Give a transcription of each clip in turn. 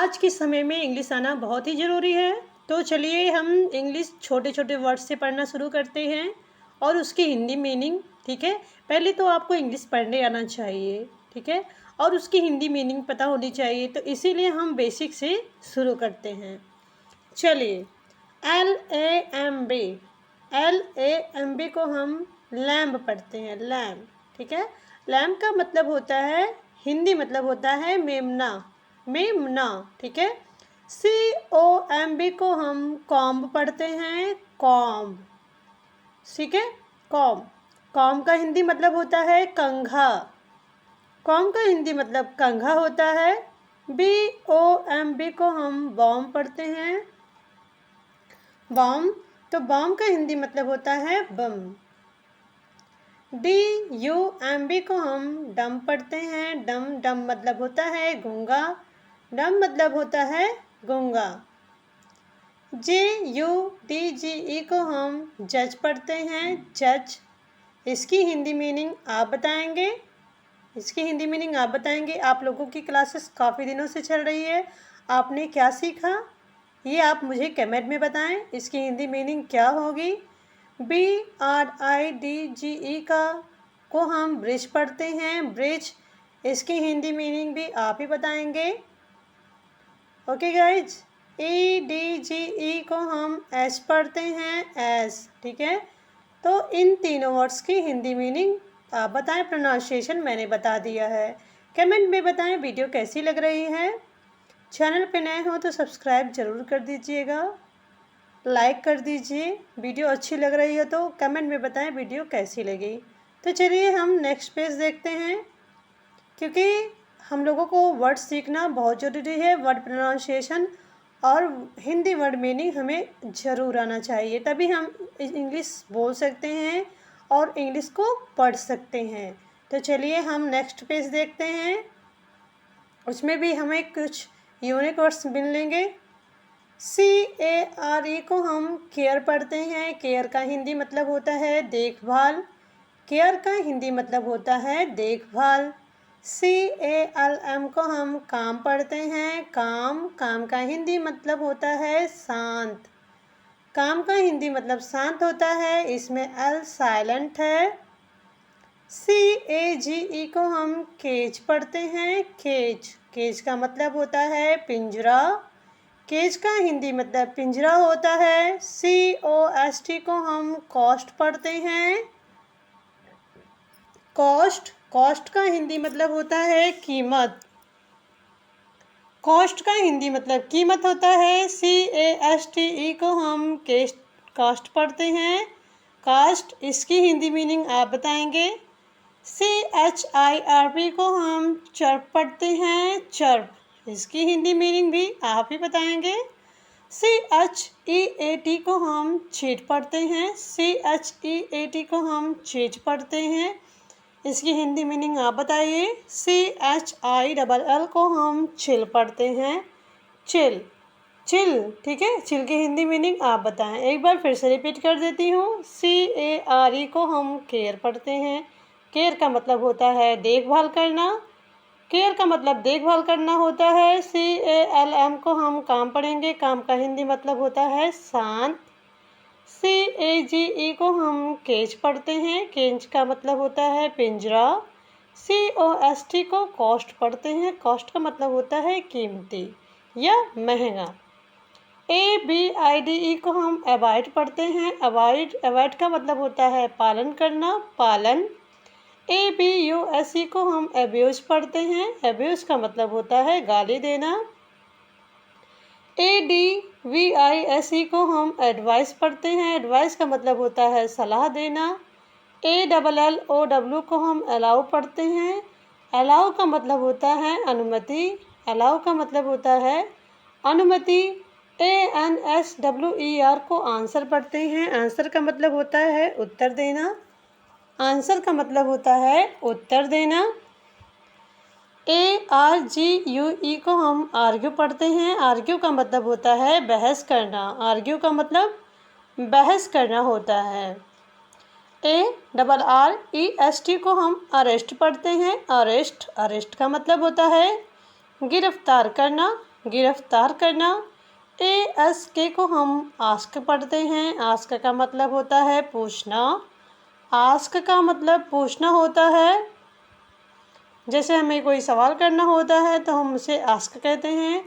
आज के समय में इंग्लिश आना बहुत ही ज़रूरी है। तो चलिए हम इंग्लिश छोटे छोटे वर्ड से पढ़ना शुरू करते हैं और उसकी हिंदी मीनिंग, ठीक है। पहले तो आपको इंग्लिश पढ़ने आना चाहिए, ठीक है, और उसकी हिंदी मीनिंग पता होनी चाहिए। तो इसीलिए हम बेसिक से शुरू करते हैं। चलिए, LAMB, LAMB को हम लैम्ब पढ़ते हैं, लैम्ब, ठीक है। लैम्ब का मतलब होता है, हिंदी मतलब होता है मेमना, मेमना, ठीक है। COMB को हम कॉम्ब पढ़ते हैं, कॉम्ब, ठीक है, कॉम्ब। कॉम्ब का हिंदी मतलब होता है कंघा, कॉम्ब का हिंदी मतलब कंघा होता है। BOMB को हम बॉम्ब पढ़ते हैं, बॉम्ब। तो बॉम्ब का हिंदी मतलब होता है बम। DUMB को हम डम पढ़ते हैं, डम, डम मतलब होता है गूंगा, डम मतलब होता है गूंगा। JUDGE को हम जज पढ़ते हैं, जज। इसकी हिंदी मीनिंग आप बताएंगे, इसकी हिंदी मीनिंग आप बताएंगे। आप लोगों की क्लासेस काफ़ी दिनों से चल रही है, आपने क्या सीखा ये आप मुझे कमेंट में बताएं। इसकी हिंदी मीनिंग क्या होगी। BRIDGE को हम ब्रिज पढ़ते हैं, ब्रिज। इसकी हिंदी मीनिंग भी आप ही बताएंगे। Okay guys. EDGE को हम एस पढ़ते हैं, एस, ठीक है। तो इन तीनों वर्ड्स की हिंदी मीनिंग आप बताएं, प्रोनाउंसिएशन मैंने बता दिया है। कमेंट में बताएं वीडियो कैसी लग रही है। चैनल पे नए हो तो सब्सक्राइब ज़रूर कर दीजिएगा, लाइक कर दीजिए। वीडियो अच्छी लग रही है तो कमेंट में बताएं वीडियो कैसी लगी। तो चलिए हम नेक्स्ट पेज देखते हैं, क्योंकि हम लोगों को वर्ड सीखना बहुत ज़रूरी है। वर्ड प्रोनाउंसिएशन और हिंदी वर्ड मीनिंग हमें ज़रूर आना चाहिए, तभी हम इंग्लिश बोल सकते हैं और इंग्लिश को पढ़ सकते हैं। तो चलिए हम नेक्स्ट पेज देखते हैं, उसमें भी हमें कुछ यूनिक वर्ड्स मिल लेंगे। CARE को हम केयर पढ़ते हैं, केयर का हिंदी मतलब होता है देखभाल, केयर का हिंदी मतलब होता है देखभाल। CALM को हम काम पढ़ते हैं, काम, काम का हिंदी मतलब होता है शांत, काम का हिंदी मतलब शांत होता है, इसमें L साइलेंट है। CAGE को हम केज पढ़ते हैं, केज, केज का मतलब होता है पिंजरा, केज का हिंदी मतलब पिंजरा होता है। COST को हम कॉस्ट पढ़ते हैं, कॉस्ट, कॉस्ट का हिंदी मतलब होता है कीमत, कॉस्ट का हिंदी मतलब कीमत होता है। CASTE को हम कास्ट पढ़ते हैं, कास्ट। इसकी हिंदी मीनिंग आप बताएंगे। CHIRP को हम चर्प पढ़ते हैं, चर्प। इसकी हिंदी मीनिंग भी आप ही बताएंगे। CHEAT को हम चीट पढ़ते हैं, CHEAT को हम चीट पढ़ते हैं। इसकी हिंदी मीनिंग आप बताइए। CHILL को हम चिल पढ़ते हैं, चिल, चिल, ठीक है। चिल की हिंदी मीनिंग आप बताएं। एक बार फिर से रिपीट कर देती हूँ। CARE को हम केयर पढ़ते हैं, केयर का मतलब होता है देखभाल करना, केयर का मतलब देखभाल करना होता है। CALM को हम काम पढ़ेंगे, काम का हिंदी मतलब होता है शांत। CAGE को हम केज पढ़ते हैं, केज का मतलब होता है पिंजरा। COST को कॉस्ट पढ़ते हैं, कॉस्ट का मतलब होता है कीमती या महंगा। ABIDE को हम अवॉइड पढ़ते हैं, अवॉइड, अवॉइड का मतलब होता है पालन करना, पालन। ABUSE को हम अब्यूज पढ़ते हैं, अब्यूज का मतलब होता है गाली देना। ADVISE को हम एडवाइस पढ़ते हैं, एडवाइस का मतलब होता है सलाह देना। ALLOW को हम अलाउ पढ़ते हैं, अलाउ का मतलब होता है अनुमति, अलाउ का मतलब होता है अनुमति। ANSWER को आंसर पढ़ते हैं, आंसर का मतलब होता है उत्तर देना, आंसर का मतलब होता है उत्तर देना। ARGUE को हम आर्ग्यू पढ़ते हैं, आर्ग्यू का मतलब होता है बहस करना, आर्ग्यू का मतलब बहस करना होता है। ARREST को हम अरेस्ट पढ़ते हैं, अरेस्ट, अरेस्ट का मतलब होता है गिरफ्तार करना, गिरफ्तार करना। ASK को हम आस्क पढ़ते हैं। आस्क का मतलब होता है पूछना। आस्क का मतलब पूछना होता है। जैसे हमें कोई सवाल करना होता है तो हम उसे आस्क कहते हैं।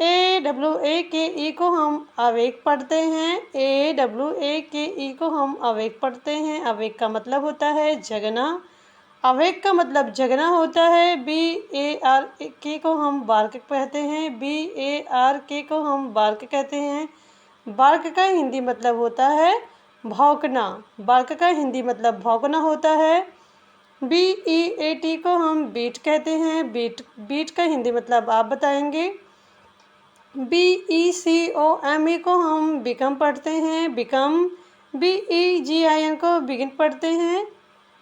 AWAKE को हम अवेक पढ़ते हैं। AWAKE को हम अवेक पढ़ते हैं। अवेक का मतलब होता है जगना। अवेक का मतलब जगना होता है। BARK को हम बार्क कहते हैं। BARK को हम बार्क कहते हैं। बार्क का हिंदी मतलब होता है भौंकना। बार्क का हिंदी मतलब भौंकना होता है। BEAT को हम बीट कहते हैं। बीट का हिंदी मतलब आप बताएंगे। BECOME को हम बिकम पढ़ते हैं। बिकम। BEGIN को बिगिन पढ़ते हैं।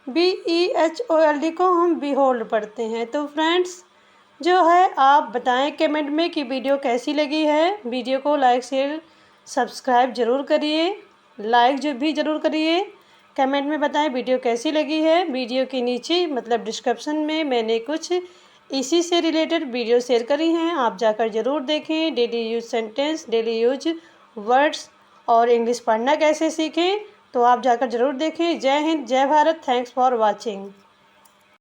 BEHOLD को हम बिहोल्ड पढ़ते हैं। तो फ्रेंड्स जो है आप बताएं कमेंट में कि वीडियो कैसी लगी है। वीडियो को लाइक शेयर सब्सक्राइब ज़रूर करिए। लाइक भी ज़रूर करिए। कमेंट में बताएं वीडियो कैसी लगी है। वीडियो के नीचे मतलब डिस्क्रिप्शन में मैंने कुछ इसी से रिलेटेड वीडियो शेयर करी हैं, आप जाकर ज़रूर देखें। Daily use sentence, daily use words और इंग्लिश पढ़ना कैसे सीखें, तो आप जाकर ज़रूर देखें। जय हिंद, जय भारत। Thanks for watching.